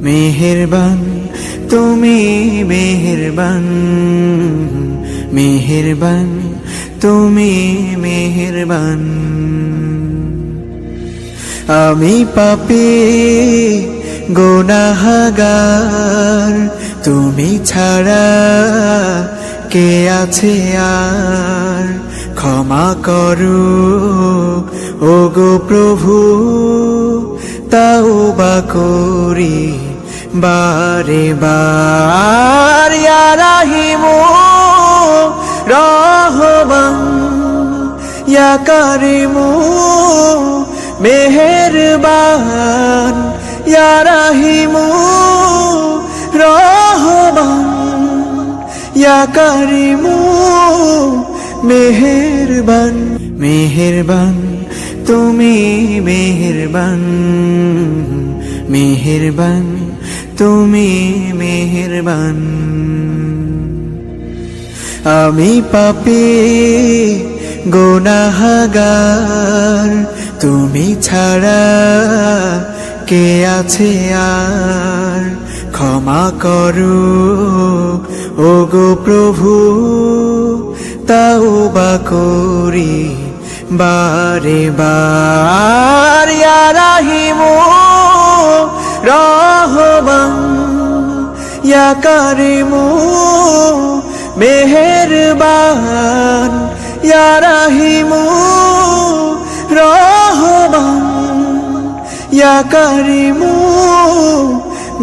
মেহেরবান তুমি মেহেরবান, মেহেরবান তুমি মেহেরবান। আমি পাপী গুনাহগার, তুমি ছাড়া কে আছে আর? ক্ষমা করো ওগো প্রভু, তাওবা করি বারে বার। ইয়া রাহিমু রহমান, ইয়া কারিমু মেহেরবান, ইয়া রাহিমু রহমান, ইয়া কারিমু মেহেরবান। মেহেরবান তুমি মেহেরবান, মেহেরবান তুমি মেহেরবান। আমি পাপী গুনাহগার, তুমি ছাড়া কে আছে আর? ক্ষমা করো ওগো প্রভু, তাওবা করি বারে বার। ইয়া রাহিমু রহমান, ইয়া কারিমু মেহেরবান, ইয়া রাহিমু রহমান, ইয়া কারিমু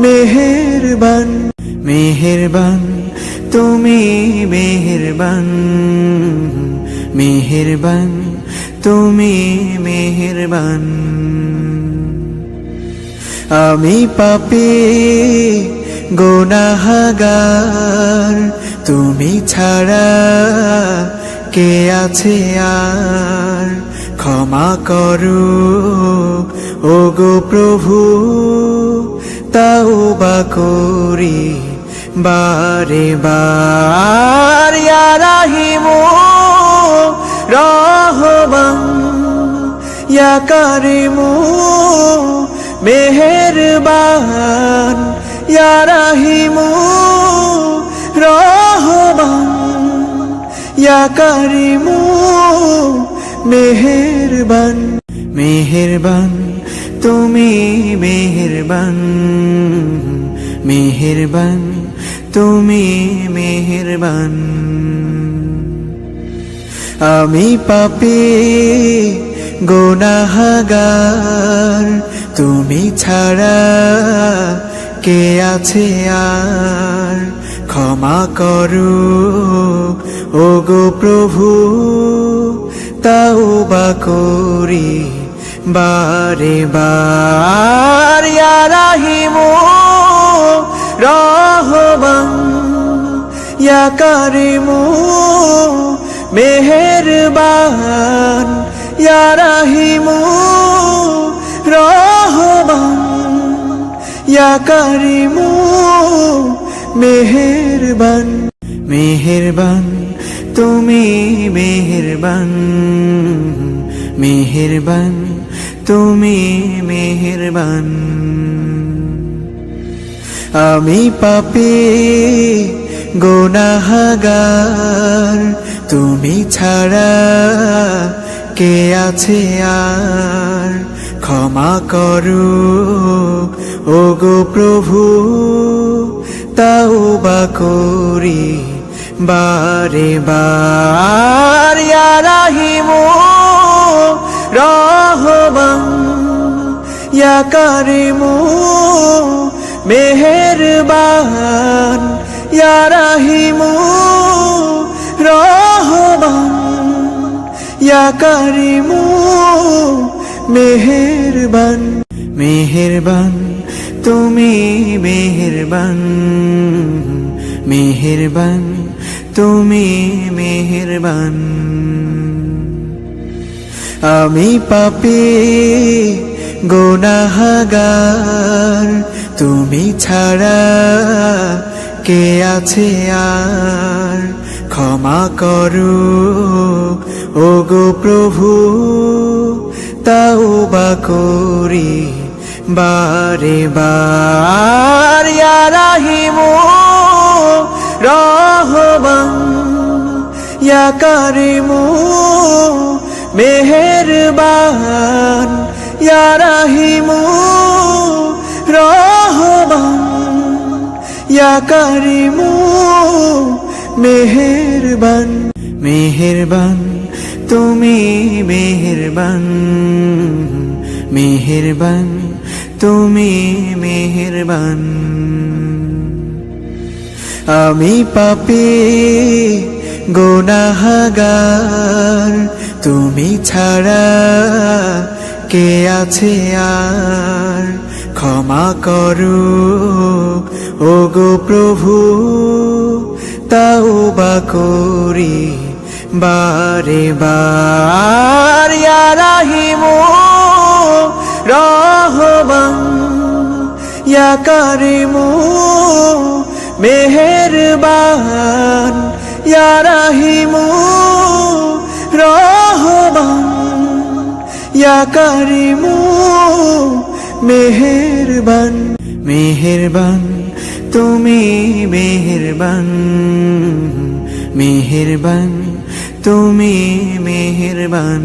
মেহেরবান। মেহেরবান তুমি মেহেরবান, মেহেরবান তুমি মেহেরবান। আমি পাপী গুনাহগার, তুমি ছাড়া কে আছে আর? ক্ষমা করো ওগো প্রভু, তাওবা করি বারে বার। ইয়া রাহিমু রহমান, ইয়া কারিমু মেহেরবান, ইয়া রাহিমু রহমান, ইয়া কারিমু মেহেরবান। মেহেরবান তুমি মেহেরবান, মেহেরবান তুমি মেহেরবান। আমি পাপী গুনাহগার, তুমি ছাড়া কে আছে আর? ক্ষমা করো ওগো প্রভু, তাওবা করি বারে বার। ইয়া রাহিমু রহমান, ইয়া কারিমু মেহেরবান, ইয়া রাহিমু রহমান, ইয়া কারিমু মেহেরবান। মেহেরবান তুমি মেহেরবান, মেহেরবান তুমি মেহেরবান। আমি পাপী গুনাহগার, তুমি ছাড়া কে আছে আর? ক্ষমা করো ওগো প্রভু, তাওবা করি বারে বার। ইয়া রাহিমু রহমান, ইয়া কারিমু মেহেরবান, ইয়া রাহিমু রহমান, ইয়া কারিমু মেহেরবান। মেহেরবান তুমি মেহেরবান, মেহেরবান তুমি মেহেরবান। আমি পাপী গুনাহগার, তুমি ছাড়া কে আছে আর? ক্ষমা করো ওগো প্রভু, তাওবা করি বারে বার। ইয়া রাহিমু রহমান ইয়া কারিমু মেহেরবান ইয়া রাহিমু রহমান ইয়া কারিমু মেহেরবান মেহেরবান তুমি মেহেরবান মেহেরবান তুমি মেহেরবান আমি পাপী গুনাহগার তুমি ছাড়া কে আছে আর ক্ষমা করো ওগো প্রভু তাওবা করি বারে বার ইয়া রাহিমু রহমান ইয়া কারিমু মেহেরবান ইয়া রাহিমু রহমান ইয়া কারিমু মেহেরবান মেহেরবান তুমি মেহেরবান মেহেরবান তুমি মেহেরবান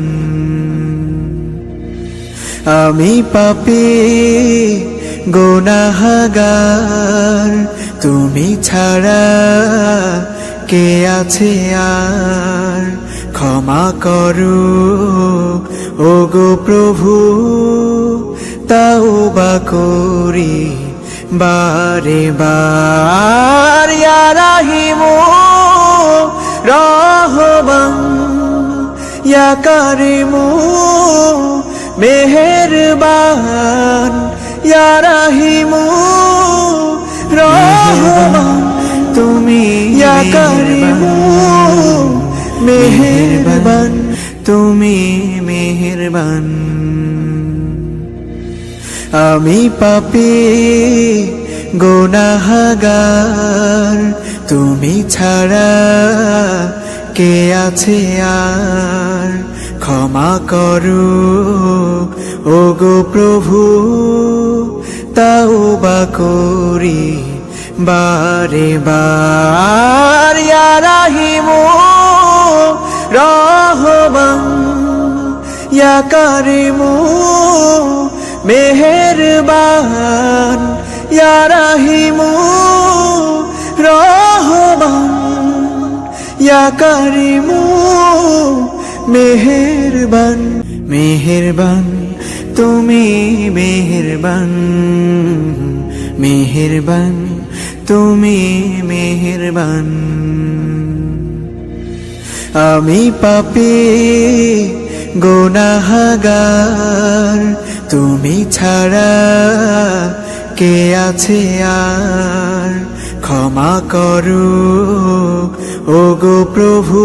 আমি পাপী গুনাহগার তুমি ছাড়া কে আছে আর ক্ষমা করো ওগো প্রভু তাওবা করি বারে বার ইয়া রাহিমু রহমান ইয়া কারিমু মেহেরবান ইয়া রাহিমু রহমান তুমি ইয়া কারিমু মেহেরবান তুমি মেহেরবান আমি পাপী গুনাহগার তুমি ছাড়া কে আছে আর ক্ষমা করো ওগো প্রভু তাওবা করি বারে বার ইয়া রাহিমু রহমান ইয়া কারিমু মেহেরবান ইয়া রাহিমু রহমান ইয়া কারিমু মেহেরবান মেহেরবান তুমি মেহেরবান মেহেরবান তুমি মেহেরবান আমি পাপী গুনাহগার তুমি ছাড়া কে আছে আর ক্ষমা করো ওগো প্রভু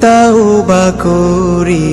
তাওবা করি